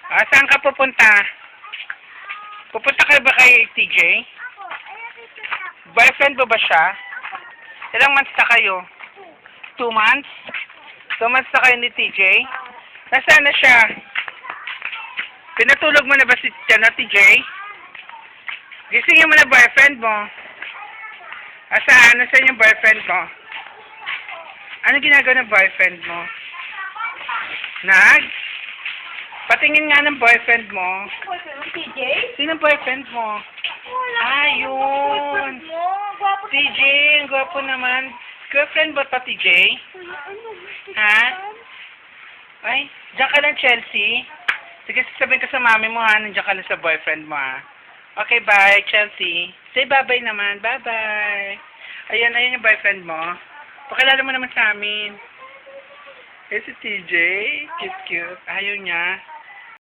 Ah, saan ka pupunta? Pupunta ka ba kay TJ? Boyfriend mo ba siya? Ilang months na kayo? 2 months? 2 months na kayo ni TJ? Nasaan na siya? Pinatulog mo na ba si TJ? Gisingin mo na boyfriend mo. Asaan? Nasaan yung boyfriend mo? Ano ginagawa ng boyfriend mo? Patingin nga ng boyfriend mo. Boyfriend mo, TJ? Sino boyfriend mo? Wala. Ah, yun. Boyfriend mo. Gwapo TJ, ang gwapo naman. Girlfriend ba pa, TJ? Ha? Ay, diyan ka lang, Chelsea. Sige, sasabihin ka sa mami mo, ha? Nandiyan ka lang sa boyfriend mo, ha? Okay, bye, Chelsea. Say bye-bye naman. Bye-bye. Ayan yung boyfriend mo. Pakilala mo naman sa amin. Eh, si TJ. Cute. Ayaw niya.